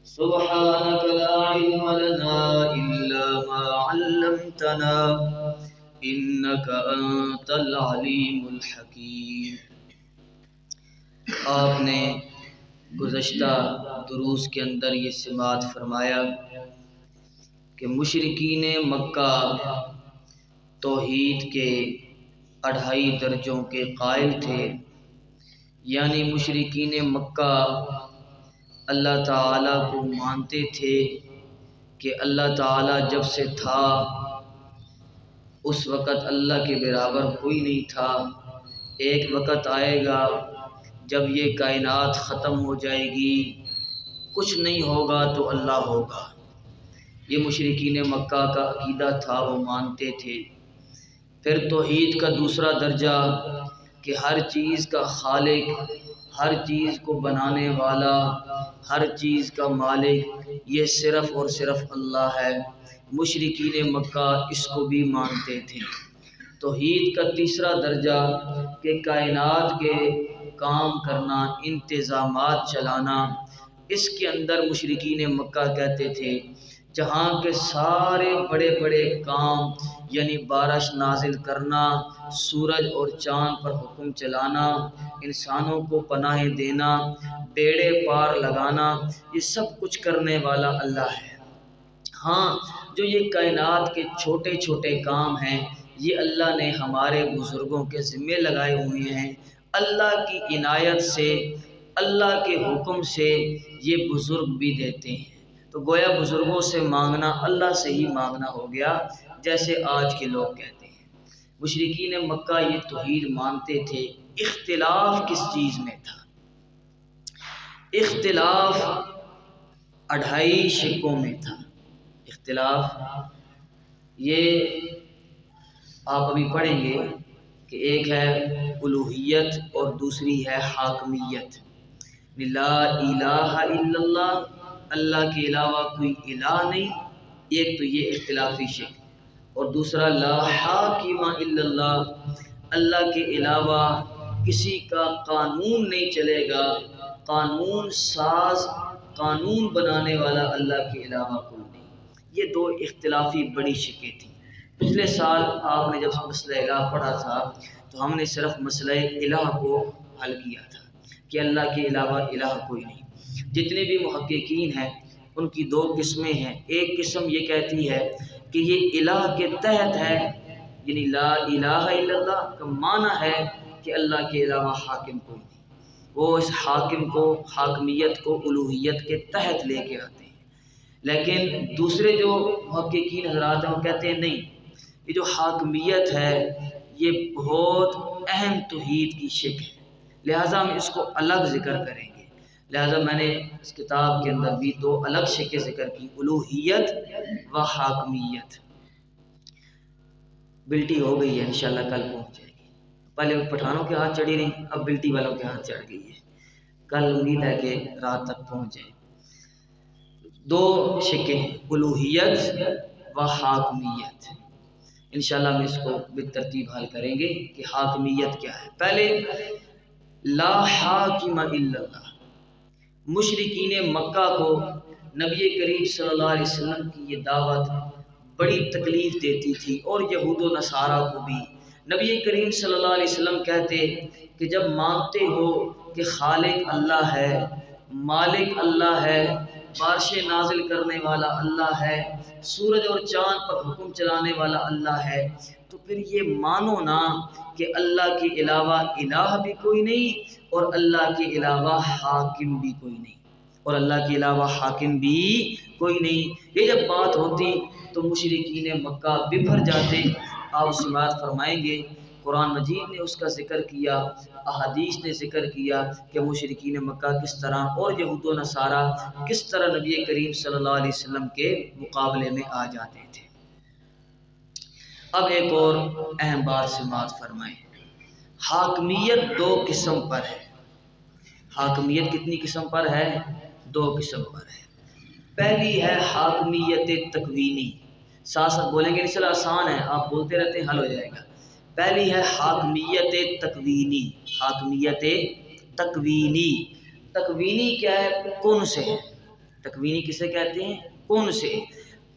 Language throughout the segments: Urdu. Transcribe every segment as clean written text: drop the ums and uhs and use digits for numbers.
سبحانك لا علم لنا إلا ما علمتنا إنك أنت العليم الحكيم۔ آپ نے گزشتہ دروس کے اندر یہ سماعت فرمایا کہ مشرکین مکہ توحید کے 2.5 درجوں کے قائل تھے، یعنی مشرکین مکہ اللہ تعالیٰ کو مانتے تھے کہ اللہ تعالیٰ جب سے تھا اس وقت اللہ کے برابر کوئی نہیں تھا، ایک وقت آئے گا جب یہ کائنات ختم ہو جائے گی، کچھ نہیں ہوگا تو اللہ ہوگا۔ یہ مشرکین مکہ کا عقیدہ تھا، وہ مانتے تھے۔ پھر توحید کا دوسرا درجہ کہ ہر چیز کا خالق، ہر چیز کو بنانے والا، ہر چیز کا مالک یہ صرف اور صرف اللہ ہے۔ مشرکین مکہ اس کو بھی مانتے تھے۔ توحید کا تیسرا درجہ کہ کائنات کے کام کرنا، انتظامات چلانا، اس کے اندر مشرکین مکہ کہتے تھے جہاں کے سارے بڑے بڑے کام، یعنی بارش نازل کرنا، سورج اور چاند پر حکم چلانا، انسانوں کو پناہ دینا، بیڑے پار لگانا، یہ سب کچھ کرنے والا اللہ ہے۔ ہاں، جو یہ کائنات کے چھوٹے چھوٹے کام ہیں یہ اللہ نے ہمارے بزرگوں کے ذمے لگائے ہوئے ہیں۔ اللہ کی عنایت سے، اللہ کے حکم سے یہ بزرگ بھی دیتے ہیں، تو گویا بزرگوں سے مانگنا اللہ سے ہی مانگنا ہو گیا، جیسے آج کے لوگ کہتے ہیں۔ مشرکین مکہ یہ توحید مانتے تھے۔ اختلاف کس چیز میں تھا؟ اختلاف 2.5 شقوں میں تھا۔ اختلاف یہ آپ ابھی پڑھیں گے کہ ایک ہے الوہیت اور دوسری ہے حاکمیت۔ لا الہ الا اللہ، اللہ کے علاوہ کوئی الہ نہیں، ایک تو یہ اختلافی شق، اور دوسرا لا حاکم الا اللہ، اللہ کے علاوہ کسی کا قانون نہیں چلے گا، قانون ساز، قانون بنانے والا اللہ کے علاوہ کوئی نہیں۔ یہ 2 اختلافی بڑی شقیں تھیں۔ پچھلے سال آپ نے جب مسئلہ الہ پڑھا تھا تو ہم نے صرف مسئلہ الہ کو حل کیا تھا کہ اللہ کے علاوہ الہ کوئی نہیں۔ جتنے بھی محققین ہیں ان کی 2 قسمیں ہیں۔ ایک قسم یہ کہتی ہے کہ یہ الہ کے تحت ہے، یعنی لا الہ الا اللہ کا معنی ہے کہ اللہ کے علاوہ حاکم کوئی نہیں، وہ اس حاکم کو، حاکمیت کو الوہیت کے تحت لے کے آتے ہیں۔ لیکن دوسرے جو محققین حضرات ہیں وہ کہتے ہیں نہیں، یہ جو حاکمیت ہے یہ بہت اہم توحید کی شق ہے، لہٰذا ہم اس کو الگ ذکر کریں گے۔ لہٰذا میں نے اس کتاب کے اندر بھی 2 الگ شقیں ذکر کی، الوہیت و حاکمیت۔ بلٹی ہو گئی ہے، انشاءاللہ کل پہنچ جائے گی۔ پہلے پٹھانوں کے ہاتھ چڑھی رہی، اب بلٹی والوں کے ہاتھ چڑھ گئی ہے، کل امید ہے کہ رات تک پہنچ جائے۔ 2 شقیں، الوہیت و حاکمیت۔ انشاءاللہ ہم اس کو بالترتیب حل کریں گے کہ حاکمیت کیا ہے۔ پہلے لا حاکم الا اللہ۔ مشرکین مکہ کو نبی کریم صلی اللہ علیہ وسلم کی یہ دعوت بڑی تکلیف دیتی تھی، اور یہود و نصارہ کو بھی۔ نبی کریم صلی اللہ علیہ وسلم کہتے کہ جب مانتے ہو کہ خالق اللہ ہے، مالک اللہ ہے، بارشیں نازل کرنے والا اللہ ہے، سورج اور چاند پر حکم چلانے والا اللہ ہے، تو پھر یہ مانو نا کہ اللہ کے علاوہ الہ بھی کوئی نہیں اور اللہ کے علاوہ حاکم بھی کوئی نہیں، اور اللہ کے علاوہ حاکم بھی کوئی نہیں۔ یہ جب بات ہوتی تو مشرکین مکہ بپھر جاتے۔ آپ سماعت فرمائیں گے قرآن مجید نے اس کا ذکر کیا، احادیث نے ذکر کیا کہ مشرکین مکہ کس طرح اور یہود و نصارہ کس طرح نبی کریم صلی اللہ علیہ وسلم کے مقابلے میں آ جاتے تھے۔ اب ایک اور اہم بات سماعت فرمائیں، حاکمیت 2 قسم پر ہے۔ حاکمیت کتنی قسم پر ہے؟ 2 قسم پر ہے۔ پہلی ہے حاکمیت تکوینی، ساتھ ساتھ بولیں گے، انشاءاللہ آسان ہے، آپ بولتے رہتے ہیں حل ہو جائے گا۔ پہلی ہے حاکمیت تکوینی۔ حاکمیت تکوینی، تکوینی کیا ہے؟ کن سے ہے، تکوینی کسے کہتے ہیں؟ کون سے؟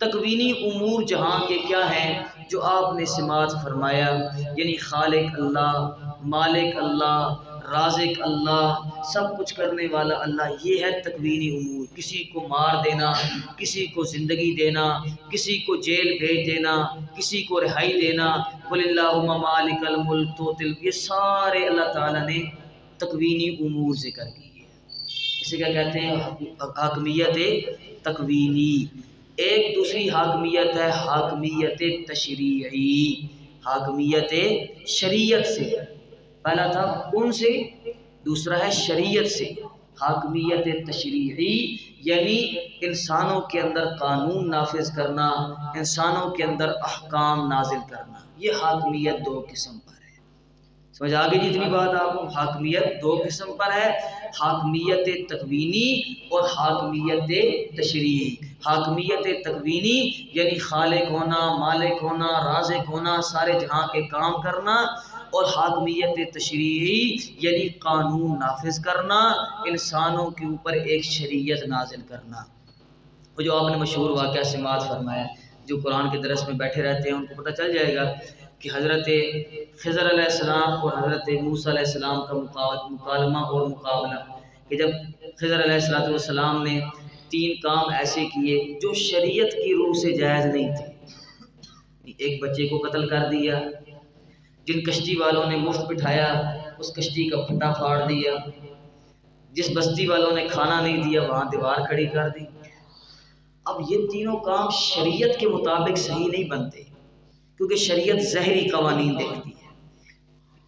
تکوینی امور جہاں کے کیا ہیں جو آپ نے سماعت فرمایا، یعنی خالق اللہ، مالک اللہ، رازق اللہ، سب کچھ کرنے والا اللہ، یہ ہے تکوینی امور۔ کسی کو مار دینا، کسی کو زندگی دینا، کسی کو جیل بھیج دینا، کسی کو رہائی دینا، قل اللہم مالک الملک تؤتی، یہ سارے اللہ تعالیٰ نے تکوینی امور ذکر کی ہے۔ اسے کیا کہتے ہیں؟ حاکمیت تکوینی۔ ایک دوسری حاکمیت ہے حاکمیت تشریعی، حاکمیت شریعت سے۔ پہلا تھا کون سے؟ دوسرا ہے شریعت سے۔ حاکمیت تشریعی یعنی انسانوں کے اندر قانون نافذ کرنا، انسانوں کے اندر احکام نازل کرنا، یہ حاکمیت دو قسم پر ہے۔ سمجھ آگے جتنی بات آپ کو؟ حاکمیت دو قسم پر ہے، حاکمیت تکوینی اور حاکمیت تشریعی۔ حاکمیت تکوینی یعنی خالق ہونا، مالک ہونا، رازق ہونا، سارے جہاں کے کام کرنا، اور حاکمیت تشریعی یعنی قانون نافذ کرنا، انسانوں کے اوپر ایک شریعت نازل کرنا۔ وہ جو آپ نے مشہور واقعہ سماعت فرمایا، جو قرآن کے درس میں بیٹھے رہتے ہیں ان کو پتہ چل جائے گا کہ حضرت خضر علیہ السلام اور حضرت موسیٰ علیہ السلام کا مکالمہ اور مقابلہ، کہ جب خضر علیہ السلام نے 3 کام ایسے کیے جو شریعت کی روح سے جائز نہیں تھے۔ ایک بچے کو قتل کر دیا، جن کشتی والوں نے مفت بٹھایا اس کشتی کا پھٹا پھاڑ دیا، جس بستی والوں نے کھانا نہیں دیا وہاں دیوار کھڑی کر دی۔ اب یہ تینوں کام شریعت کے مطابق صحیح نہیں بنتے، کیونکہ شریعت ظاہری قوانین دیکھتی ہے۔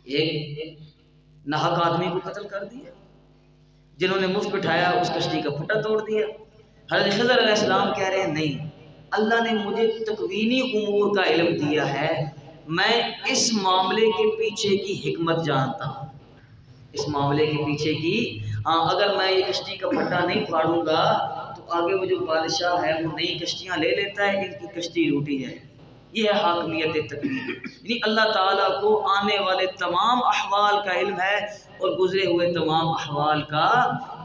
ایک ناحق آدمی کو قتل کر دیا، جنہوں نے مفت بٹھایا اس کشتی کا پھٹا توڑ دیا۔ حضرت خضر علیہ السلام کہہ رہے ہیں نہیں، اللہ نے مجھے تکوینی امور کا علم دیا ہے، میں اس معاملے کے پیچھے کی حکمت جانتا ہوں، اس معاملے کے پیچھے کی۔ اگر میں یہ کشتی کا پھٹا نہیں پھاڑوں گا تو آگے وہ جو بادشاہ ہے وہ نئی کشتیاں لے لیتا ہے، ان کی کشتی لوٹی جائے گی۔ یہ ہے حاکمیت تکوینی، یعنی اللہ تعالیٰ کو آنے والے تمام احوال کا علم ہے اور گزرے ہوئے تمام احوال کا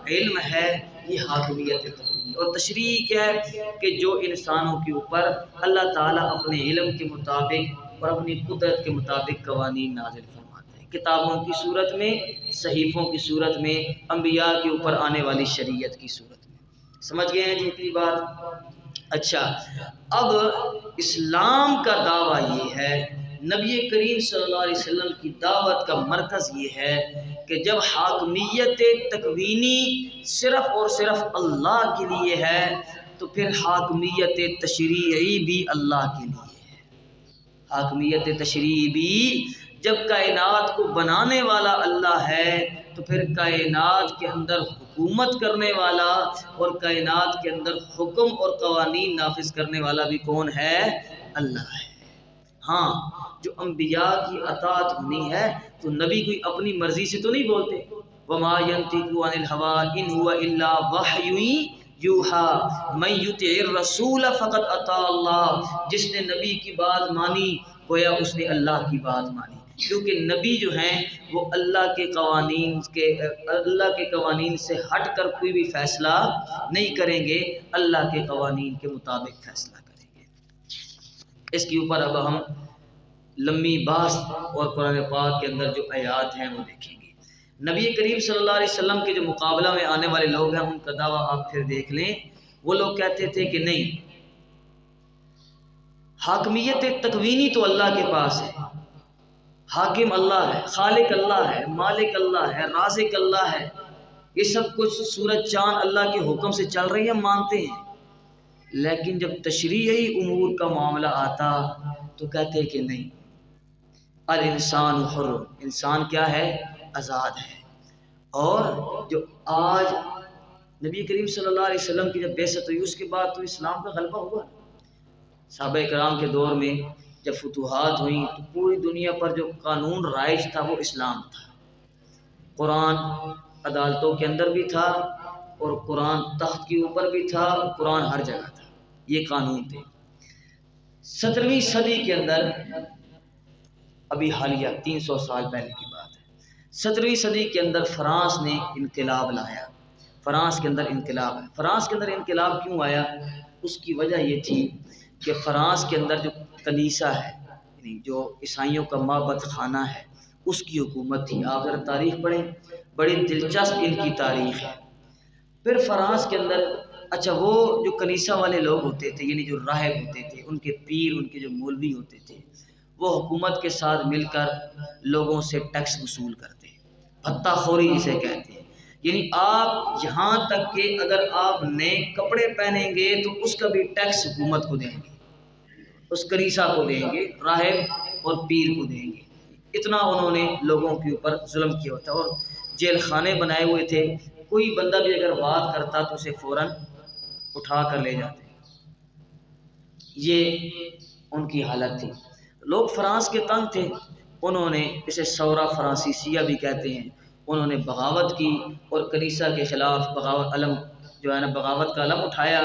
علم ہے، یہ حاکمیت تکوینی۔ اور تشریعی کیا ہے؟ کہ جو انسانوں کے اوپر اللہ تعالیٰ اپنے علم کے مطابق اور اپنی قدرت کے مطابق قوانین نازل فرماتے ہیں، کتابوں کی صورت میں، صحیفوں کی صورت میں، انبیاء کے اوپر آنے والی شریعت کی صورت میں۔ سمجھ گئے ہیں جی اتنی بات؟ اچھا، اب اسلام کا دعویٰ یہ ہے، نبی کریم صلی اللہ علیہ وسلم کی دعوت کا مرکز یہ ہے کہ جب حاکمیت تکوینی صرف اور صرف اللہ کے لیے ہے تو پھر حاکمیت تشریعی بھی اللہ کے لیے ہے۔ حاکمیت تشریعی بھی جب کائنات کو بنانے والا اللہ ہے تو پھر کائنات کے اندر حکومت کرنے والا اور کائنات کے اندر حکم اور قوانین نافذ کرنے والا بھی کون ہے؟ اللہ ہے۔ ہاں، جو انبیاء کی اطاعت ہونی ہے تو نبی کوئی اپنی مرضی سے تو نہیں بولتے، وما ينطق عن الهوى ان هو الا وحی یوحی من یطع الرسول فقد اطاع اللہ۔ جس نے نبی کی بات مانی گویا اس نے اللہ کی بات مانی، کیونکہ نبی جو ہیں وہ اللہ کے قوانین سے ہٹ کر کوئی بھی فیصلہ نہیں کریں گے، اللہ کے قوانین کے مطابق فیصلہ کریں گے۔ اس کے اوپر اب ہم لمبی بحث اور قرآن پاک کے اندر جو آیات ہیں وہ دیکھیں گے۔ نبی کریم صلی اللہ علیہ وسلم کے جو مقابلہ میں آنے والے لوگ ہیں ان کا دعویٰ آپ پھر دیکھ لیں۔ وہ لوگ کہتے تھے کہ نہیں، حاکمیت تکوینی تو اللہ کے پاس ہے، حاکم اللہ ہے، خالق اللہ ہے، مالک اللہ ہے، رازق اللہ ہے، یہ سب کچھ سورج چاند اللہ کے حکم سے چل رہی ہے، ہم مانتے ہیں۔ لیکن جب تشریعی امور کا معاملہ آتا تو کہتے کہ نہیں، الانسان حر، انسان کیا ہے؟ آزاد ہے۔ اور جو آج نبی کریم صلی اللہ علیہ وسلم کی جب بعثت ہوئی اس کے بعد تو اسلام کا غلبہ ہوا۔ صحابہ کرام کے دور میں جب فتوحات ہوئیں تو پوری دنیا پر جو قانون رائج تھا وہ اسلام تھا۔ قرآن عدالتوں کے اندر بھی تھا اور قرآن تخت کے اوپر بھی تھا، قرآن ہر جگہ تھا، یہ قانون تھے۔ 17ویں صدی کے اندر، ابھی حالیہ 300 سال پہلے کی بات ہے، 17ویں صدی کے اندر فرانس نے انقلاب لایا فرانس کے اندر انقلاب ہے۔ فرانس کے اندر انقلاب کیوں آیا؟ اس کی وجہ یہ تھی کہ فرانس کے اندر جو کلیسا ہے، یعنی جو عیسائیوں کا معبد خانہ ہے، اس کی حکومت تھی۔ آپ ذرا تاریخ پڑھیں، بڑی دلچسپ ان کی تاریخ ہے۔ پھر فرانس کے اندر اچھا وہ جو کلیسا والے لوگ ہوتے تھے، یعنی جو راہب ہوتے تھے، ان کے پیر، ان کے جو مولوی ہوتے تھے، وہ حکومت کے ساتھ مل کر لوگوں سے ٹیکس وصول کرتے، بھتہ خوری جسے کہتے ہیں۔ یعنی آپ یہاں تک کہ اگر آپ نئے کپڑے پہنیں گے تو اس کا بھی ٹیکس حکومت کو دیں گے، اس کلیسا کو دیں گے، راہب اور پیر کو دیں گے۔ اتنا انہوں نے لوگوں کے اوپر ظلم کیا ہوتا، اور جیل خانے بنائے ہوئے تھے۔ کوئی بندہ بھی اگر بات کرتا تو اسے فوراً اٹھا کر لے جاتے۔ یہ ان کی حالت تھی۔ لوگ فرانس کے تنگ تھے، انہوں نے اسے ثورہ فرانسیسیہ بھی کہتے ہیں، انہوں نے بغاوت کی اور کلیسا کے خلاف بغاوت علم جو ہے نا بغاوت کا علم اٹھایا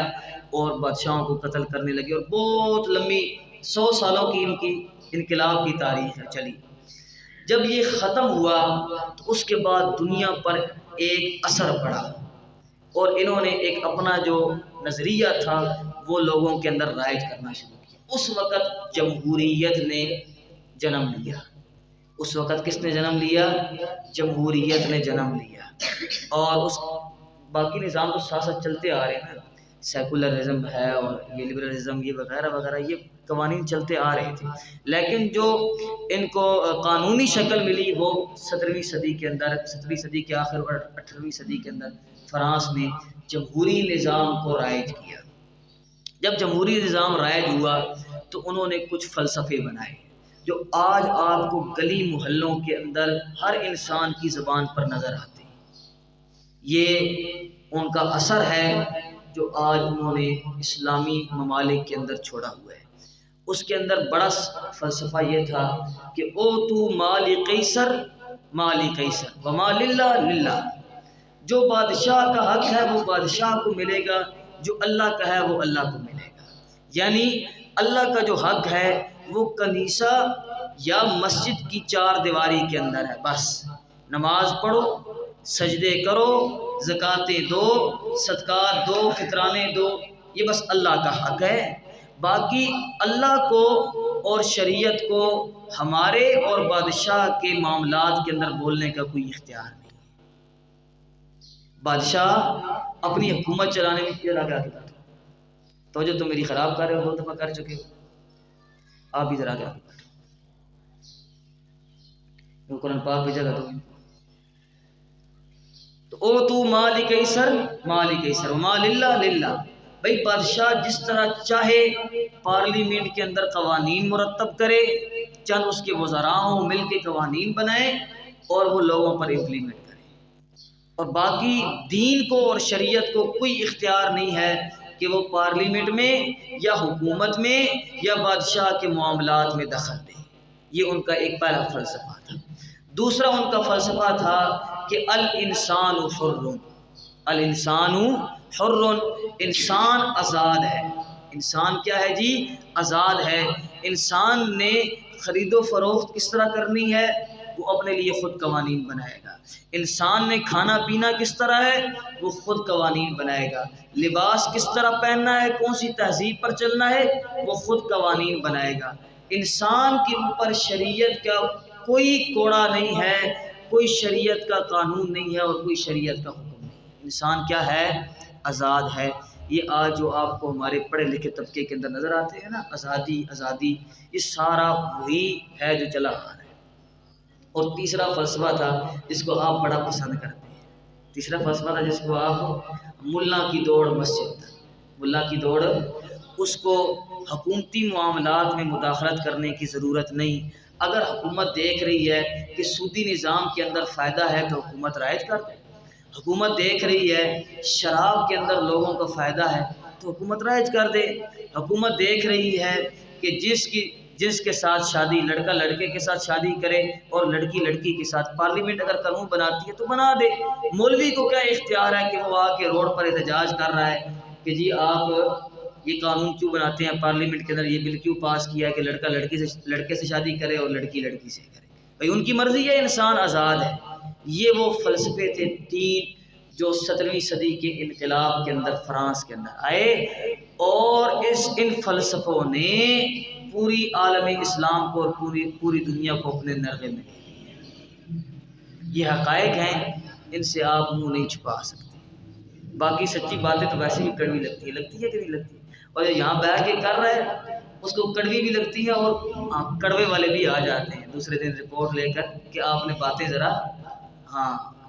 اور بادشاہوں کو قتل کرنے لگے، اور بہت لمبی 100 سالوں کی ان کی انقلاب کی تاریخ ہے چلی۔ جب یہ ختم ہوا تو اس کے بعد دنیا پر ایک اثر پڑا، اور انہوں نے ایک اپنا جو نظریہ تھا وہ لوگوں کے اندر رائج کرنا شروع کیا۔ اس وقت جمہوریت نے جنم لیا۔ اس وقت کس نے جنم لیا؟ جمہوریت نے جنم لیا۔ اور اس باقی نظام تو ساتھ ساتھ چلتے آ رہے ہیں نا، سیکولرزم ہے اور یہ لبرلزم، یہ وغیرہ وغیرہ، یہ قوانین چلتے آ رہے تھے، لیکن جو ان کو قانونی شکل ملی وہ 17ویں صدی کے اندر، 17ویں صدی کے آخر اور 18ویں صدی کے اندر فرانس نے جمہوری نظام کو رائج کیا۔ جب جمہوری نظام رائج ہوا تو انہوں نے کچھ فلسفے بنائے جو آج آپ کو گلی محلوں کے اندر ہر انسان کی زبان پر نظر آتے ہیں۔ یہ ان کا اثر ہے جو آج انہوں نے اسلامی ممالک کے اندر چھوڑا ہوا ہے۔ اس کے اندر بڑا فلسفہ یہ تھا کہ او تو مال قیصر مال قیصر وما للہ للہ، جو بادشاہ کا حق ہے وہ بادشاہ کو ملے گا، جو اللہ کا ہے وہ اللہ کو ملے گا۔ یعنی اللہ کا جو حق ہے وہ کنیسہ یا مسجد کی 4 دیواری کے اندر ہے، بس نماز پڑھو، سجدے کرو، زکاتیں دو، صدقات دو، فطرانے دو، یہ بس اللہ کا حق ہے۔ باقی اللہ کو اور شریعت کو ہمارے اور بادشاہ کے معاملات کے اندر بولنے کا کوئی اختیار نہیں۔ بادشاہ اپنی حکومت چلانے میں کیا لگا تھا، توجہ تو میری خراب کر رہے ہو، بہت دفعہ کر چکے ہو، آپ بھی ذرا کیا قرآن پاک بھیجا گا تو او تو مال قیصر مال قیصر وما للہ للہ۔ بھائی بادشاہ جس طرح چاہے پارلیمنٹ کے اندر قوانین مرتب کرے، چند اس کے وزراء ہوں مل کے قوانین بنائیں اور وہ لوگوں پر امپلیمنٹ کریں، اور باقی دین کو اور شریعت کو کوئی اختیار نہیں ہے کہ وہ پارلیمنٹ میں یا حکومت میں یا بادشاہ کے معاملات میں دخل دے۔ یہ ان کا ایک پہلا فلسفہ تھا۔ دوسرا ان کا فلسفہ تھا کہ الانسان حر، الانسان حر، انسان آزاد ہے۔ انسان کیا ہے جی؟ آزاد ہے۔ انسان نے خرید و فروخت کس طرح کرنی ہے وہ اپنے لیے خود قوانین بنائے گا۔ انسان نے کھانا پینا کس طرح ہے وہ خود قوانین بنائے گا۔ لباس کس طرح پہننا ہے، کون سی تہذیب پر چلنا ہے وہ خود قوانین بنائے گا۔ انسان کے اوپر شریعت کا کوئی کوڑا نہیں ہے، کوئی شریعت کا قانون نہیں ہے اور کوئی شریعت کا حکم نہیں۔ انسان کیا ہے؟ آزاد ہے۔ یہ آج جو آپ کو ہمارے پڑھے لکھے طبقے کے اندر نظر آتے ہیں نا، آزادی آزادی، یہ سارا وہی ہے جو چلا آ رہا ہے۔ اور تیسرا فلسفہ تھا جس کو آپ بڑا پسند کرتے ہیں، تیسرا فلسفہ تھا جس کو آپ ملا کی دوڑ مسجد، ملا کی دوڑ، اس کو حکومتی معاملات میں مداخلت کرنے کی ضرورت نہیں۔ اگر حکومت دیکھ رہی ہے کہ سودی نظام کے اندر فائدہ ہے تو حکومت رائج کر دے، حکومت دیکھ رہی ہے شراب کے اندر لوگوں کا فائدہ ہے تو حکومت رائج کر دے، حکومت دیکھ رہی ہے کہ جس کے ساتھ شادی لڑکا لڑکے کے ساتھ شادی کرے اور لڑکی لڑکی کے ساتھ، پارلیمنٹ اگر قانون بناتی ہے تو بنا دے۔ مولوی کو کیا اختیار ہے کہ وہ آ کے روڈ پر احتجاج کر رہا ہے کہ جی آپ یہ قانون کیوں بناتے ہیں، پارلیمنٹ کے اندر یہ بل کیوں پاس کیا ہے کہ لڑکا لڑکے سے شادی کرے اور لڑکی لڑکی سے کرے؟ بھائی ان کی مرضی ہے، انسان آزاد ہے۔ یہ وہ فلسفے تھے 3 جو 17ویں صدی کے انقلاب کے اندر فرانس کے اندر آئے، اور ان فلسفوں نے پوری عالم اسلام کو اور پوری دنیا کو اپنے نرغے میں لے لیا۔ یہ حقائق ہیں، ان سے آپ منہ نہیں چھپا سکتے۔ باقی سچی باتیں تو ویسے بھی کڑوی لگتی ہے کہ نہیں لگتی؟ اور جو یہاں بیٹھ کے کر رہا ہے اس کو کڑوی بھی لگتی ہے، اور کڑوے والے بھی آ جاتے ہیں دوسرے دن رپورٹ لے کر کہ آپ نے باتیں ذرا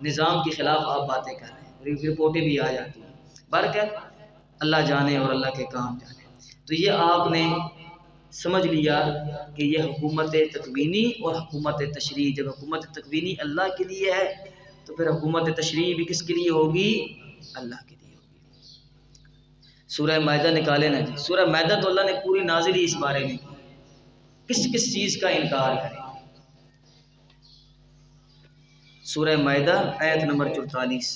نظام کے خلاف آپ باتیں کر رہے ہیں، رپورٹیں بھی آ جاتی ہیں۔ برکت اللہ جانے اور اللہ کے کام جانے۔ تو یہ آپ نے سمجھ لیا کہ یہ حکومت تکوینی اور حکومت تشریعی، جب حکومت تکوینی اللہ کے لیے ہے تو پھر حکومت تشریعی بھی کس کے لیے ہوگی؟ اللہ کے لیے ہوگی۔ سورہ مائدہ نکالے نا جی، سورہ مائدہ تو اللہ نے پوری نازل ہی اس بارے میں کی، کس چیز کا انکار کرے۔ سورہ مائدہ آیت نمبر 44۔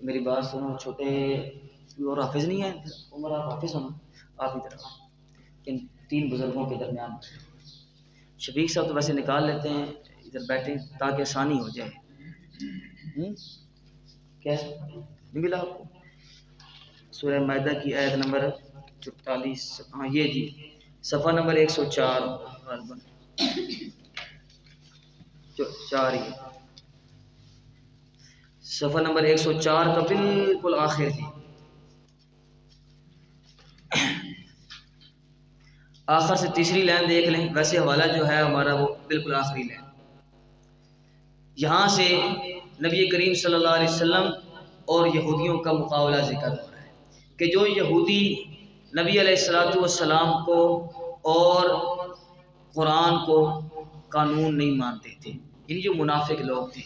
میری بات سنو، چھوٹے اور حافظ نہیں ہیں عمر، آپ حافظ ہونا، آپ ادھر ان 3 بزرگوں کے درمیان۔ شفیق صاحب تو ویسے نکال لیتے ہیں، ادھر بیٹھیں تاکہ آسانی ہو جائے۔ کیا نہیں ملا آپ کو؟ سورہ مائدہ کی آیت نمبر 44، یہ جی صفحہ نمبر 104 4 ہی صفحہ نمبر 104 کا بالکل آخر جی، آخر سے تیسری لائن دیکھ لیں، ویسے حوالہ جو ہے ہمارا وہ بالکل آخری لائن۔ یہاں سے نبی کریم صلی اللہ علیہ وسلم اور یہودیوں کا مقابلہ ذکر ہو رہا ہے کہ جو یہودی نبی علیہ السلام کو اور قرآن کو قانون نہیں مانتے تھے، یعنی جو منافق لوگ تھے۔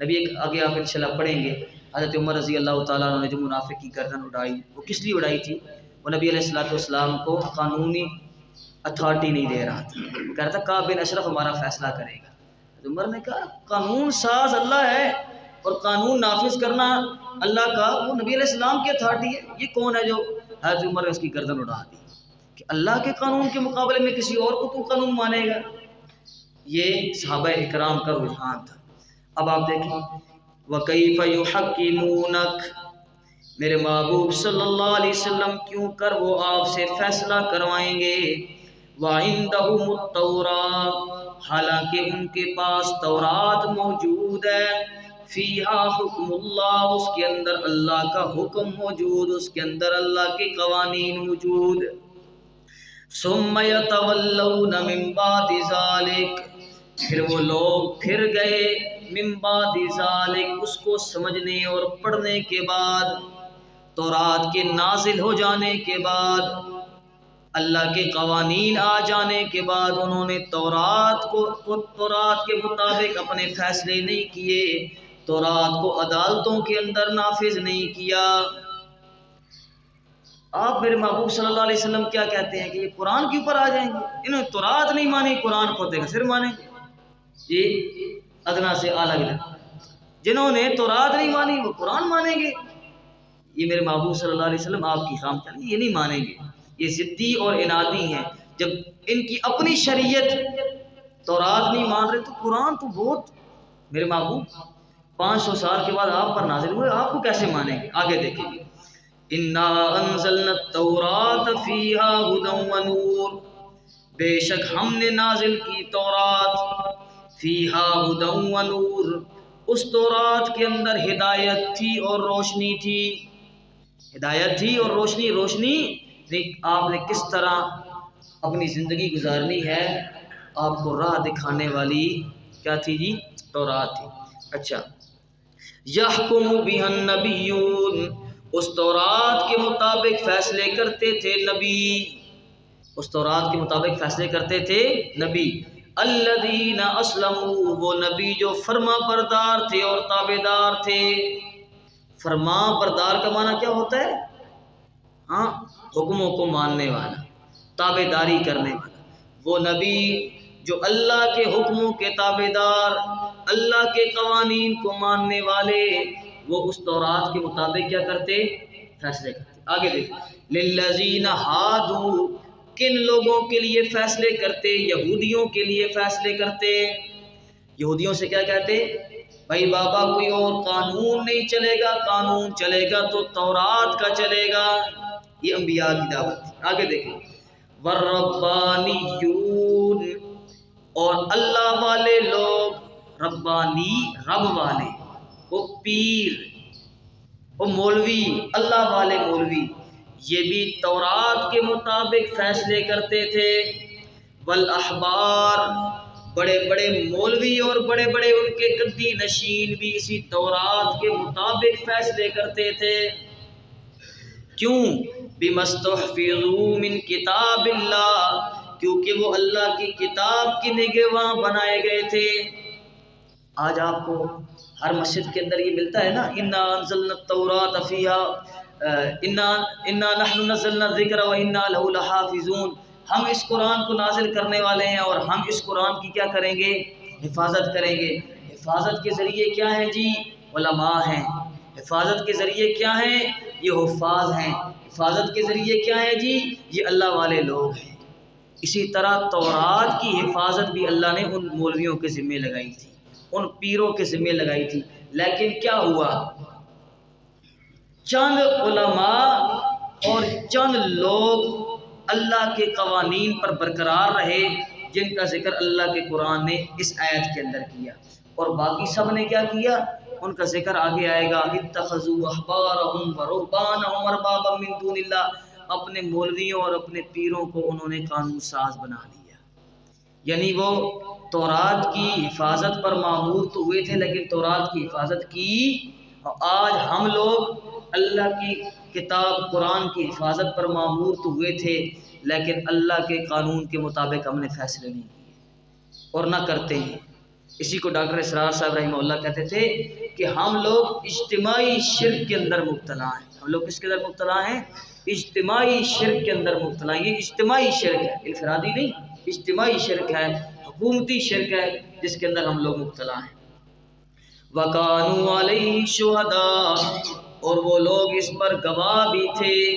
نبی آگے آپ انشاءاللہ پڑھیں گے، حضرت عمر رضی اللہ تعالیٰ عنہ نے جو منافق کی گردن اڑائی، وہ کس لیے اڑائی تھی؟ وہ نبی علیہ السلام کو قانونی اتھارٹی نہیں دے رہا تھا، وہ کہہ رہا تھا کعب بن اشرف ہمارا فیصلہ کرے گا۔ عمر نے کہا قانون ساز اللہ ہے اور قانون نافذ کرنا اللہ کا، وہ نبی علیہ السلام کی اتھارٹی ہے، یہ کون ہے جو؟ حضرت عمر نے اس کی گردن اڑا دی کہ اللہ کے قانون کے مقابلے میں کسی اور کو تو قانون مانے گا۔ یہ صحابہ اکرام کا رجحان تھا۔ اب آپ دیکھیں وَكَيْفَ يُحَكِّمُونَكَ، میرے محبوب صلی اللہ علیہ وسلم کیوں کر وہ آپ سے فیصلہ کروائیں گے، وَعِندَهُمُ التَّوْرَاةُ، حالانکہ ان کے پاس تورات موجود ہے، فِيهَا حُكْمُ اللَّهُ، اس کے اندر اللہ کا حکم موجود، اس کے اندر اللہ کے قوانین موجود۔ ثُمَّ يَتَوَلَّوْنَ مِن بَعْدِ ذَلِكَ، پھر وہ لوگ پھر گئے، من بعد ذالک، اس کو سمجھنے اور پڑھنے کے بعد، تورات کے نازل ہو جانے کے بعد، اللہ کے قوانین آ جانے کے بعد، انہوں نے تورات کے مطابق اپنے فیصلے نہیں کیے، تورات کو عدالتوں کے اندر نافذ نہیں کیا۔ آپ میرے محبوب صلی اللہ علیہ وسلم کیا کہتے ہیں کہ یہ قرآن کے اوپر آ جائیں گے، انہوں نے تورات نہیں مانی، قرآن کو دیکھا پھر مانیں گے۔ یہ ادنا سے اعلیٰ لگتا، جنہوں نے تورات نہیں مانی وہ قرآن مانیں گے۔ یہ میرے محبوب صلی اللہ علیہ وسلم آپ کی خام چلیں، یہ نہیں مانیں گے، یہ ضدی اور انادی ہیں۔ جب ان کی اپنی شریعت تورات نہیں مان رہے تو قرآن تو بہت، میرے محبوب 500 سال کے بعد آپ پر نازل ہوئے، آپ کو کیسے مانیں گے؟ آگے دیکھیں گے اِنَّا أَنزَلْنَا التَّوْرَاةَ فِيهَا هُدًى وَنُورٌ، بے شک ہم نے نازل کی تورات، فیہا ہدی و نور، اس تورات کے اندر ہدایت تھی اور روشنی تھی، ہدایت تھی اور روشنی۔ روشنی آپ نے کس طرح اپنی زندگی گزارنی ہے، آپ کو راہ دکھانے والی کیا تھی جی؟ تورات تھی۔ اچھا، یحکم بہا النبیون، اس تورات کے مطابق فیصلے کرتے تھے نبی، اس تورات کے مطابق فیصلے کرتے تھے نبی، الذین اسلموا، وہ نبی جو فرما بردار تھے اور تابعدار تھے۔ فرما بردار کا معنی کیا ہوتا ہے؟ حکموں کو ماننے والا، تابعداری کرنے والا، وہ نبی جو اللہ کے حکموں کے تابعدار، اللہ کے قوانین کو ماننے والے، وہ اس تورات کے مطابق کیا کرتے؟ فیصلے کرتے۔ آگے دیکھ، للذین ہادوا، کن لوگوں کے لیے فیصلے کرتے؟ یہودیوں کے لیے فیصلے کرتے۔ یہودیوں سے کیا کہتے؟ بھائی بابا کوئی اور قانون نہیں چلے گا، قانون چلے گا تو تورات کا چلے گا۔ یہ انبیاء کی دعوت تھی۔ آگے دیکھیں، والربانیون، اور اللہ والے لوگ، ربانی رب والے، وہ پیر، وہ مولوی، اللہ والے مولوی، یہ بھی تورات کے مطابق فیصلے کرتے تھے۔ والاحبار، بڑے بڑے مولوی اور بڑے بڑے ان کے گدی نشین بھی اسی تورات کے مطابق فیصلے کرتے تھے۔ کیوں؟ بِمَسْتُحْفِظُوا مِنْ کتاب اللہ، کیونکہ وہ اللہ کی کتاب کی نگہباں بنائے گئے تھے۔ آج آپ کو ہر مسجد کے اندر یہ ملتا ہے نا، اِنَّا أَنزَلْنَا التَّوْرَاةَ فِيهَا اِنَّا نَحْنُ نَزَّلْنَا الذِّكْرَ وَإِنَّا لَهُ لَحَافِظُونَ، ہم اس قرآن کو نازل کرنے والے ہیں اور ہم اس قرآن کی کیا کریں گے؟ حفاظت کریں گے۔ حفاظت کے ذریعے کیا ہیں جی؟ علماء ہیں۔ حفاظت کے ذریعے کیا ہیں؟ یہ حفاظ ہیں۔ حفاظت کے ذریعے کیا ہے جی؟ یہ اللہ والے لوگ ہیں۔ اسی طرح تورات کی حفاظت بھی اللہ نے ان مولویوں کے ذمے لگائی تھی، ان پیروں کے ذمے لگائی تھی۔ لیکن کیا ہوا؟ چند علماء اور چند لوگ اللہ کے قوانین پر برقرار رہے، جن کا ذکر اللہ کے قرآن نے اس آیت کے اندر کیا، اور باقی سب نے کیا کیا؟ ان کا ذکر آگے آئے گا، اتخذوا احبارهم ورهبانهم اربابا من دون اللہ، اپنے مولویوں اور اپنے پیروں کو انہوں نے قانون ساز بنا لیا۔ یعنی وہ تورات کی حفاظت پر مامور تو ہوئے تھے، لیکن تورات کی حفاظت کی، اور آج ہم لوگ اللہ کی کتاب قرآن کی حفاظت پر مامور تو ہوئے تھے، لیکن اللہ کے قانون کے مطابق ہم نے فیصلے نہیں کیے اور نہ کرتے ہیں۔ اسی کو ڈاکٹر اسرار صاحب رحمہ اللہ کہتے تھے کہ ہم لوگ اجتماعی شرک کے اندر مبتلا ہیں۔ ہم لوگ کس کے اندر مبتلا ہیں؟ اجتماعی شرک کے اندر مبتلا ہیں۔ یہ اجتماعی شرک ہے، انفرادی نہیں، اجتماعی شرک ہے، حکومتی شرک ہے، جس کے اندر ہم لوگ مبتلا ہیں۔ وَقَانُوا عَلَيْهِ شُهَدَاءَ، اور وہ لوگ اس پر گواہ بھی تھے۔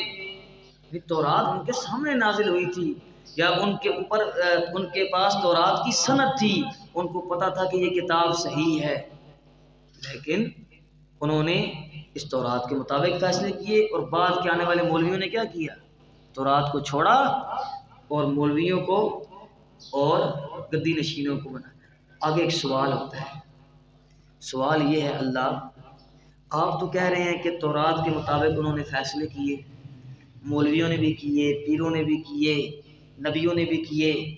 تورات ان کے سامنے نازل ہوئی تھی، یا ان کے اوپر ان کے پاس تورات کی سند تھی، ان کو پتہ تھا کہ یہ کتاب صحیح ہے، لیکن انہوں نے اس تورات کے مطابق فیصلے کیے۔ اور بعد کے آنے والے مولویوں نے کیا کیا؟ تورات کو چھوڑا اور مولویوں کو اور گدی نشینوں کو بنا۔ آگے ایک سوال ہوتا ہے، سوال یہ ہے، اللہ آپ تو کہہ رہے ہیں کہ تورات کے مطابق انہوں نے فیصلے کیے، مولویوں نے بھی کیے، پیروں نے بھی کیے، نبیوں نے بھی کیے،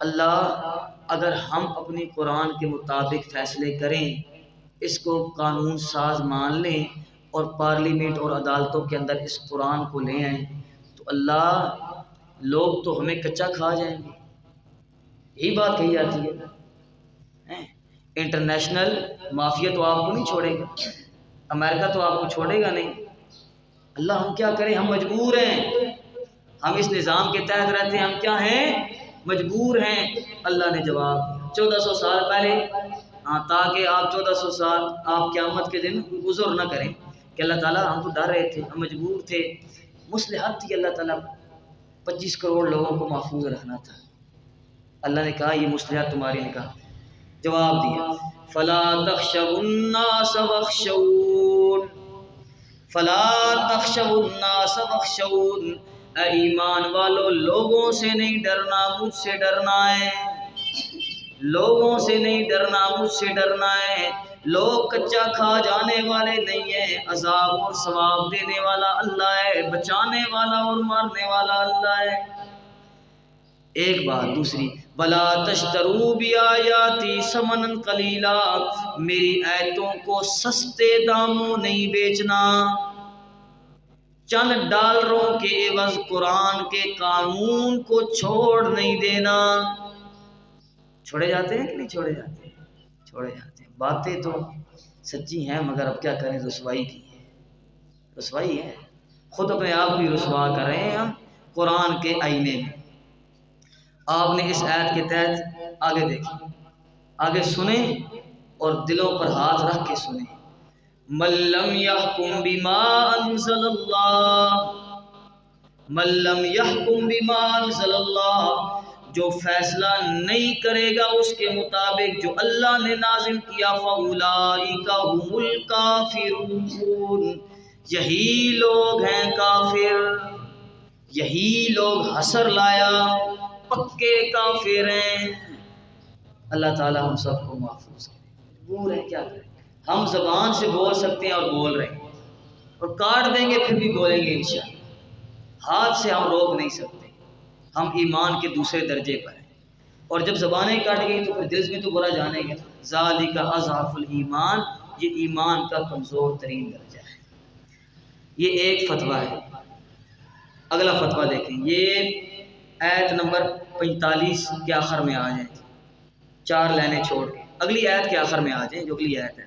اللہ اگر ہم اپنی قرآن کے مطابق فیصلے کریں، اس کو قانون ساز مان لیں اور پارلیمنٹ اور عدالتوں کے اندر اس قرآن کو لے آئیں، تو اللہ لوگ تو ہمیں کچا کھا جائیں گے۔ یہی بات کہی جاتی ہے۔ انٹرنیشنل مافیا تو آپ کو نہیں چھوڑے گا، امریکہ تو آپ کو چھوڑے گا نہیں۔ اللہ ہم کیا کریں؟ ہم مجبور ہیں، ہم اس نظام کے تحت رہتے ہیں، ہم کیا ہیں؟ مجبور ہیں۔ اللہ نے جواب 1400 سال پہلے، تاکہ آپ 1400 سال آپ قیامت کے دن گزر نہ کریں کہ اللہ تعالیٰ ہم تو ڈر رہے تھے، ہم مجبور تھے، مصلحت تھی اللہ تعالیٰ 25 کروڑ لوگوں کو محفوظ رکھنا تھا۔ اللہ نے کہا یہ مصلحت تمہاری، نے کہا، جواب دیا، فلا تخشوا الناس واخشون، فلا تخشوا الناس واخشون، اے ایمان والو لوگوں سے نہیں ڈرنا، مجھ سے ڈرنا ہے، لوگوں سے نہیں ڈرنا، مجھ سے ڈرنا ہے۔ لوگ کچا کھا جانے والے نہیں ہیں، عذاب اور ثواب دینے والا اللہ ہے، بچانے والا اور مارنے والا اللہ ہے۔ ایک بات، دوسری، بلا تشترو بیااتی ثمنا قلیلا، میری آیتوں کو سستے داموں نہیں بیچنا، چند ڈالروں کے عوض قرآن کے قانون کو چھوڑ نہیں دینا۔ چھوڑے جاتے ہیں کہ نہیں چھوڑے جاتے ہیں؟ چھوڑے جاتے ہیں۔ باتیں تو سچی ہیں، مگر اب کیا کریں، رسوائی کی ہے، رسوائی ہے، خود اپنے آپ بھی رسوا کر رہے ہیں ہم قرآن کے آئینے میں۔ آپ نے اس آیت کے تحت آگے دیکھیں، آگے سنیں اور دلوں پر ہاتھ رکھ کے سنیں۔ من لم يحكم بما انزل اللہ، من لم يحكم بما انزل اللہ، جو فیصلہ نہیں کرے گا اس کے مطابق جو اللہ نے نازل کیا، فاولئک هم الکافرون، یہی لوگ ہیں کافر، یہی لوگ حسر لایا پکے کافر ہیں۔ اللہ تعالی ہم سب کو محفوظ کرے۔ بول رہے ہیں کیا کریں، ہم زبان سے بول سکتے ہیں اور بول رہے ہیں، اور کاٹ دیں گے پھر بھی بولیں گے انشاءاللہ۔ ہاتھ سے ہم روک نہیں سکتے، ہم ایمان کے دوسرے درجے پر ہیں، اور جب زبانیں کٹ گئی تو پھر دل میں تو برا جانے گا۔ ذالک اضعف الایمان، یہ ایمان کا کمزور ترین درجہ ہے۔ یہ ایک فتویٰ ہے۔ اگلا فتویٰ دیکھیں، یہ آیت نمبر 45 کے آخر میں آ جائیں، 4 لائنیں چھوڑ کے اگلی آیت کے آخر میں آ جائیں، جو اگلی آیت ہے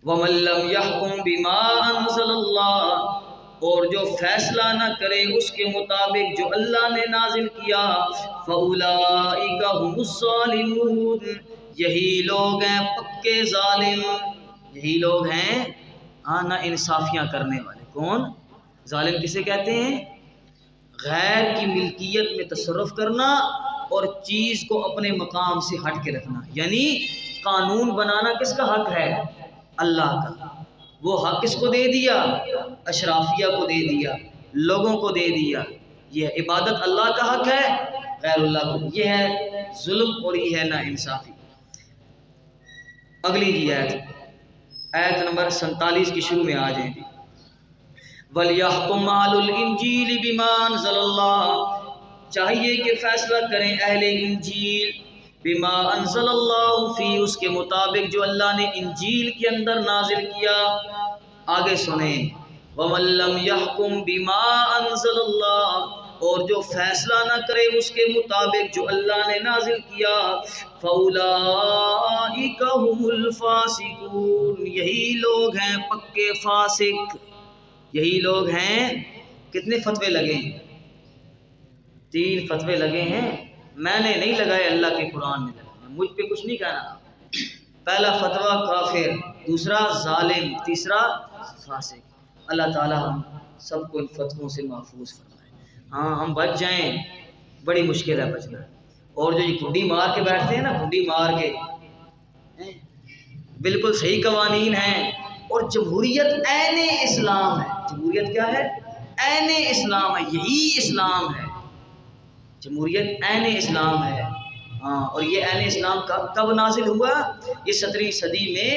وَمَن لَّمْ يَحْكُم بِمَا أَنزَلَ اللَّهُ، اور جو فیصلہ نہ کرے اس کے مطابق جو اللہ نے نازل کیا، فَأُولَئِكَ هُمُ الظَّالِمُونَ، یہی لوگ ہیں پکے ظالم، یہی لوگ ہیں نا انصافیاں کرنے والے۔ کون ظالم کسے کہتے ہیں؟ غیر کی ملکیت میں تصرف کرنا اور چیز کو اپنے مقام سے ہٹ کے رکھنا، یعنی قانون بنانا کس کا حق ہے؟ اللہ کا۔ وہ حق کس کو دے دیا؟ اشرافیہ کو دے دیا، لوگوں کو دے دیا۔ یہ عبادت اللہ کا حق ہے، غیر اللہ کو، یہ ہے ظلم اور یہ ہے نا انصافی۔ اگلی جی آیت نمبر 47 کی شروع میں آ جائیں گے، وَلْيَحْكُمْ أَهْلُ الْإِنْجِيلِ بِمَا أَنزَلَ اللَّهُ، چاہیے کہ فیصلہ کریں اہل انجیل، بما انزل اللہ فی، اس کے مطابق جو اللہ نے انجیل کے اندر نازل کیا۔ آگے سنیں، وَمَن لَّمْ يَحْكُم بِمَا أَنزَلَ اللَّهُ، اور جو فیصلہ نہ کرے اس کے مطابق جو اللہ نے نازل کیا، فَأُولَئِكَ هُمُ الْفَاسِقُونَ، یہی لوگ ہیں پکے فاسق، یہی لوگ ہیں۔ کتنے فتوے لگے ہیں؟ 3 فتوے لگے ہیں، میں نے نہیں لگائے، اللہ کے قرآن نے لگائے، مجھ پہ کچھ نہیں کہنا۔ پہلا فتویٰ کافر، دوسرا ظالم، تیسرا فاسق۔ اللہ تعالی ہم سب کو ان فتووں سے محفوظ فرمائے۔ ہاں ہم بچ جائیں، بڑی مشکل ہے بچنا۔ اور جو یہ گھنڈی مار کے بیٹھتے ہیں نا، گھنڈی مار کے، بالکل صحیح قوانین ہیں، اور جمہوریت عین اسلام ہے۔ جمہوریت کیا ہے؟ عین اسلام ہے، یہی اسلام ہے، جمہوریت عین اسلام ہے۔ ہاں، اور یہ عین اسلام کب نازل ہوا؟ یہ 17ویں صدی میں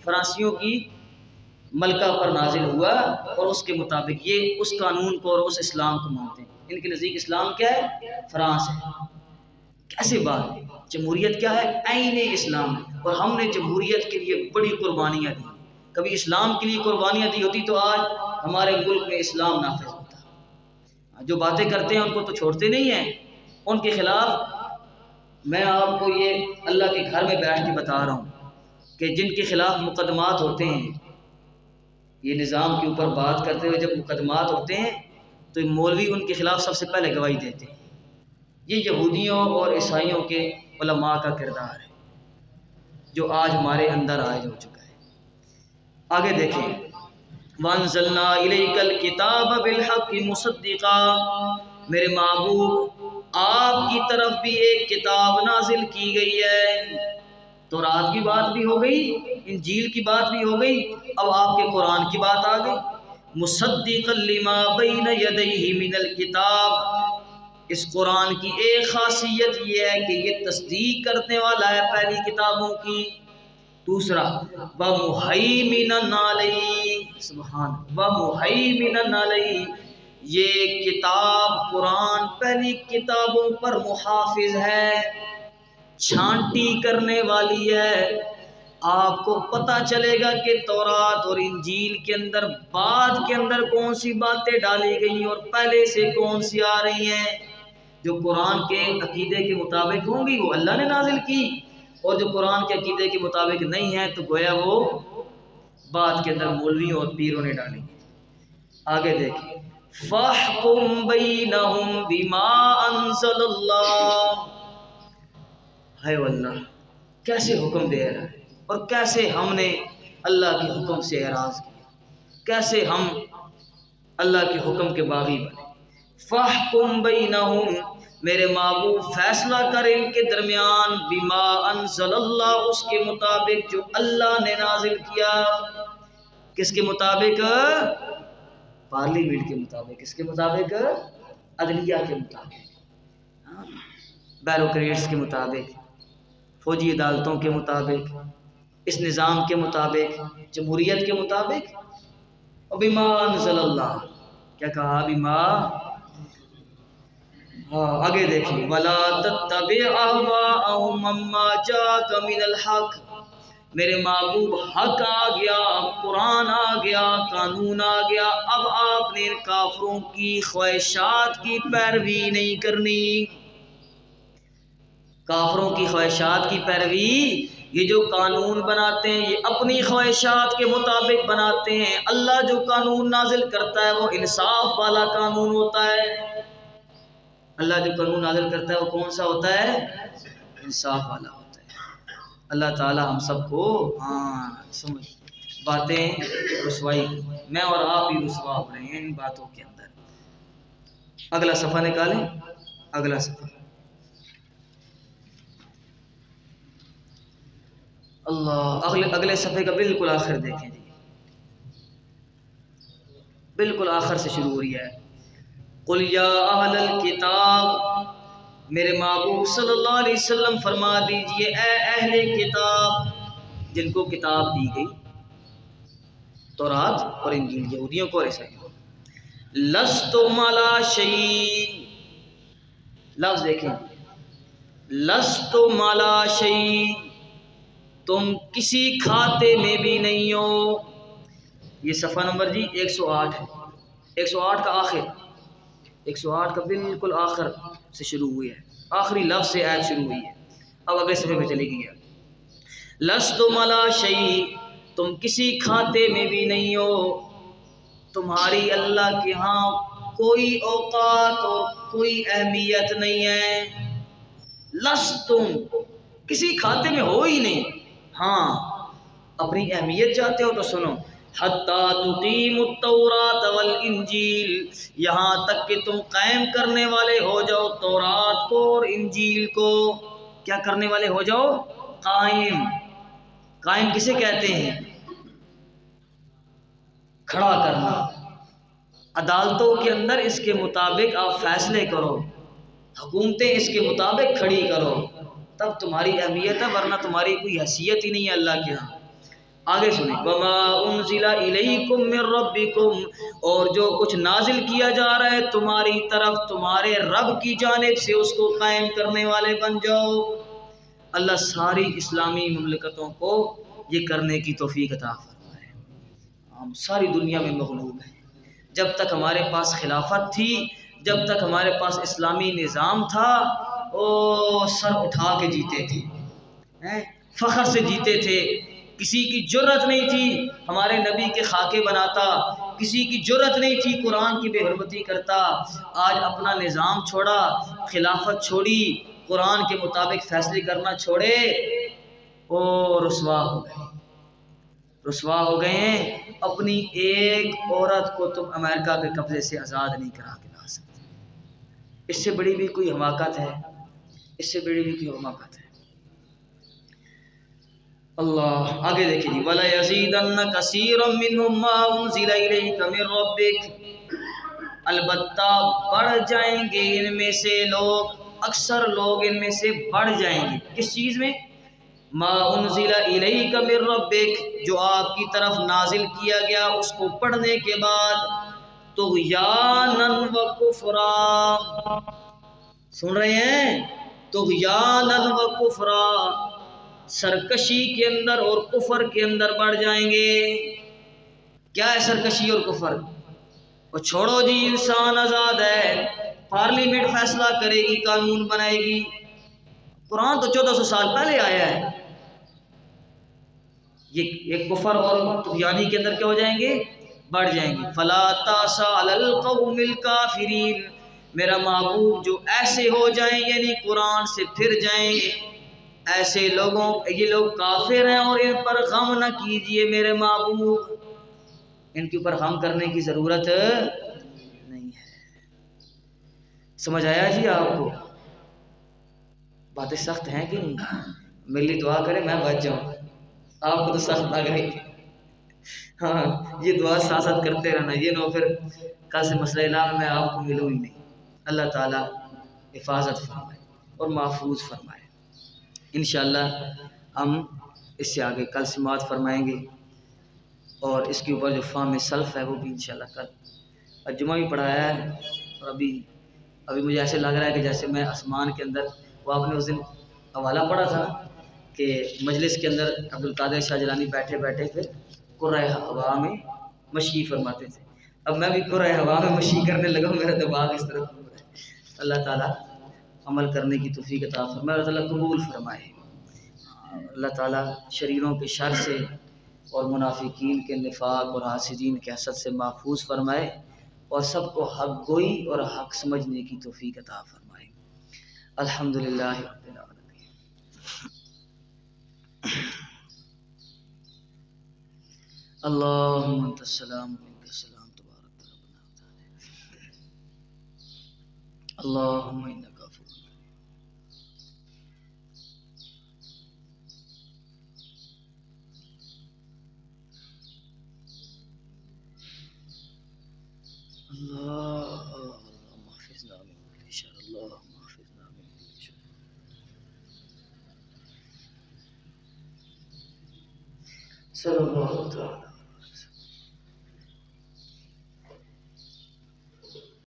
فرانسیوں کی ملکہ پر نازل ہوا، اور اس کے مطابق یہ اس قانون کو اور اس اسلام کو مانتے ہیں۔ ان کے نزدیک اسلام کیا ہے؟ فرانس ہے۔ کیسے بات؟ جمہوریت کیا ہے؟ عین اسلام ہے، اور ہم نے جمہوریت کے لیے بڑی قربانیاں دی۔ کبھی اسلام کے لیے قربانیاں دی ہوتی تو آج ہمارے ملک میں اسلام نافذ ہوتا۔ جو باتیں کرتے ہیں ان کو تو چھوڑتے نہیں ہیں، ان کے خلاف میں آپ کو یہ اللہ کے گھر میں بیٹھ کے بتا رہا ہوں کہ جن کے خلاف مقدمات ہوتے ہیں، یہ نظام کے اوپر بات کرتے ہوئے جب مقدمات ہوتے ہیں تو مولوی ان کے خلاف سب سے پہلے گواہی دیتے ہیں۔ یہ یہودیوں اور عیسائیوں کے علماء کا کردار ہے جو آج ہمارے اندر عائد ہو چکا ہے۔ آگے دیکھیں، وَأَنزَلْنَا إِلَيْكَ الْكِتَابَ بِالْحَقِّ مُصَدِّقًا، میرے محبوب آپ کی طرف بھی ایک کتاب نازل کی گئی ہے۔ تورات کی بات بھی ہو گئی، انجیل کی بات بھی ہو گئی، اب آپ کے قرآن کی بات آ گئی۔ مُصَدِّقًا لِمَا بَيْنَ يَدَيْهِ مِنَ الْكِتَابِ، اس قرآن کی ایک خاصیت یہ ہے کہ یہ تصدیق کرنے والا ہے پہلی کتابوں کی۔ دوسرا، وَمُهَيْمِنًا عَلَيْهِ، سبحان، وَمُهَيْمِنًا عَلَيْهِ، یہ کتاب قرآن پہلی کتابوں پر محافظ ہے، چھانٹی کرنے والی ہے۔ آپ کو پتہ چلے گا کہ تورات اور انجیل کے اندر بعد کے اندر کون سی باتیں ڈالی گئی اور پہلے سے کون سی آ رہی ہیں۔ جو قرآن کے عقیدے کے مطابق ہوں گی وہ اللہ نے نازل کی، اور جو قرآن کے عقیدے کے مطابق نہیں ہے تو گویا وہ بعد کے اندر مولویوں اور پیروں نے ڈالی۔ آگے دیکھیں، فَاحْكُم بَيْنَهُم بِمَا أَنزَلَ اللَّهُ، ہے اللہ کیسے حکم دے رہا ہے، اور کیسے ہم نے اللہ کے حکم سے اعراض کیا، کیسے ہم اللہ کے حکم کے باغی بنے۔ فاحکم بینہم، میرے محبوب فیصلہ کر ان کے درمیان، بما انزل اللہ، اس کے مطابق جو اللہ نے نازل کیا۔ کس کے مطابق؟ پارلیمنٹ کے مطابق۔ کس کے مطابق؟ عدلیہ کے مطابق، بیوروکریٹس کے مطابق، فوجی عدالتوں کے مطابق، اس نظام کے مطابق، جمہوریت کے مطابق۔ اور بما انزل اللہ، کیا کہا؟ بما، آگے دیکھیں، ولا تتبع اهواءهم عما جاءك من الحق، میرے محبوب حق آ گیا، قرآن آ گیا، قانون آ گیا، اب آپ نے ان کافروں کی خواہشات کی پیروی نہیں کرنی۔ کافروں کی خواہشات کی پیروی، یہ جو قانون بناتے ہیں یہ اپنی خواہشات کے مطابق بناتے ہیں۔ اللہ جو قانون نازل کرتا ہے وہ انصاف والا قانون ہوتا ہے۔ اللہ جو قانون نازل کرتا ہے وہ کون سا ہوتا ہے؟ انصاف والا ہوتا ہے۔ اللہ تعالی ہم سب کو سمجھ باتیں رسوائی، میں اور آپ ہی رسوا ہو رہے ہیں ان باتوں کے اندر۔ اگلا صفحہ نکالیں، اگلا صفحہ، اللہ، اگلے صفحے کا بالکل آخر دیکھیں جی، بالکل آخر سے شروع ہو رہی ہے۔ قل یا اہل الکتاب، میرے محبوب صلی اللہ علیہ وسلم فرما دیجئے، اے اہل کتاب، جن کو کتاب دی گئی، تورات اور انجیل، یہودیوں کو اور عیسائیوں کو، لستم علی شیء، لفظ دیکھیں، لستم علی شیء، تم کسی کھاتے میں بھی نہیں ہو۔ یہ صفحہ نمبر جی 108 ہے، 108 کا آخر، 108 کا بالکل آخر سے شروع ہوئی ہے، آخری لفظ سے آیت شروع ہوئی ہے۔ اب اگلے صفحے پہ چلی گئی ہے، لستم علی شیء، تم کسی کھاتے میں بھی نہیں ہو، تمہاری اللہ کے ہاں کوئی اوقات اور کوئی اہمیت نہیں ہے۔ لستم، کسی کھاتے میں ہو ہی نہیں، ہاں اپنی اہمیت چاہتے ہو تو سنو، حتیٰ تقیموا التوراۃ والانجیل، یہاں تک کہ تم قائم کرنے والے ہو جاؤ تورات کو اور انجیل کو۔ کیا کرنے والے ہو جاؤ؟ قائم۔ قائم کسے کہتے ہیں؟ کھڑا کرنا۔ عدالتوں کے اندر اس کے مطابق آپ فیصلے کرو، حکومتیں اس کے مطابق کھڑی کرو، تب تمہاری اہمیت ہے، ورنہ تمہاری کوئی حیثیت ہی نہیں ہے اللہ کے ہاں۔ آگے سنیں، وما انزل الیکم من ربکم، اور جو کچھ نازل کیا جا رہا ہے تمہاری طرف تمہارے رب کی جانب سے، اس کو قائم کرنے والے بن جاؤ۔ اللہ ساری اسلامی مملکتوں کو یہ کرنے کی توفیق عطا فرمائے۔ ہم ساری دنیا میں مغلوب ہیں، جب تک ہمارے پاس خلافت تھی، جب تک ہمارے پاس اسلامی نظام تھا، او سر اٹھا کے جیتے تھے، فخر سے جیتے تھے، کسی کی جرت نہیں تھی ہمارے نبی کے خاکے بناتا، کسی کی جرت نہیں تھی قرآن کی بے حرمتی کرتا۔ آج اپنا نظام چھوڑا، خلافت چھوڑی، قرآن کے مطابق فیصلے کرنا چھوڑے، او رسوا ہو گئے، رسوا ہو گئے ہیں۔ اپنی ایک عورت کو تم امریکہ کے قبضے سے آزاد نہیں کرا کے لا سکتے۔ اس سے بڑی بھی کوئی حماقت ہے؟ اس سے بڑی بھی کوئی حماقت ہے؟ اللہ، آگے دیکھیں جی، وَلَيَزِيدَنَّ كَثِيرًا مِّنْهُمْ مَا أُنزِلَ إِلَيْكَ مِن رَّبِّكَ، البتہ بڑھ جائیں گے ان میں سے لوگ، اکثر لوگ ان میں سے بڑھ جائیں گے، کس چیز میں؟ ما انزل الیک من ربک، جو آپ کی طرف نازل کیا گیا اس کو پڑھنے کے بعد، طغیانا و کفرا، سن رہے ہیں؟ طغیانا و کفرا، سرکشی کے اندر اور کفر کے اندر بڑھ جائیں گے۔ کیا ہے سرکشی اور کفر؟ وہ چھوڑو جی، انسان آزاد ہے، پارلیمنٹ فیصلہ کرے گی، قانون بنائے گی، قرآن تو 1400 سال پہلے آیا ہے۔ یہ کفر اور طغیانی کے اندر کیا ہو جائیں گے؟ بڑھ جائیں گے۔ فلا تاسا علی القوم الکافرین، میرا محبوب جو ایسے ہو جائیں یعنی قرآن سے پھر جائیں، ایسے لوگوں، یہ لوگ کافر ہیں اور ان پر غم نہ کیجئے میرے محبوب، ان کے اوپر غم کرنے کی ضرورت سمجھ آیا جی آپ کو؟ باتیں سخت ہیں کہ نہیں؟ میرے لیے دعا کرے میں بچ جاؤں، آپ کو تو سخت لگ رہی۔ ہاں یہ دعا ساتھ ساتھ کرتے رہنا، یہ نہ پھر کل سے مسئلہ علاج میں آپ کو ملوں ہی نہیں۔ اللہ تعالیٰ حفاظت فرمائے اور محفوظ فرمائے۔ انشاءاللہ ہم اس سے آگے کل سماعت فرمائیں گے، اور اس کے اوپر جو فہم سلف ہے وہ بھی انشاءاللہ کل جمعہ بھی پڑھایا ہے۔ اور ابھی مجھے ایسے لگ رہا ہے کہ جیسے میں آسمان کے اندر، وہ آپ نے اس دن حوالہ پڑھا تھا کہ مجلس کے اندر عبدالقادر شاہ جیلانی بیٹھے بیٹھے پھر قرۂ ہوا میں مشی فرماتے تھے۔ اب میں بھی قرۂ ہوا میں مشی کرنے لگا ہوں، میرا دماغ اس طرف گھوم رہا ہے۔ اللہ تعالیٰ عمل کرنے کی توفیق عطا فرمائے، اللہ تعالیٰ قبول فرمائے۔ اللہ تعالیٰ شریروں کے شر سے اور منافقین کے نفاق اور حاسدین کے حسد سے محفوظ فرمائے، اور سب کو حق گوئی اور حق سمجھنے کی توفیق عطا فرمائے۔ الحمدللہ رب العالمین۔ اللہم انت السلام و منک السلام تبارک ربنا وتعالى۔ اللہم انک عفو۔ اللہم احفظنا من کل شر، اللہم احفظنا من کل شر۔ صلی اللہ تعالی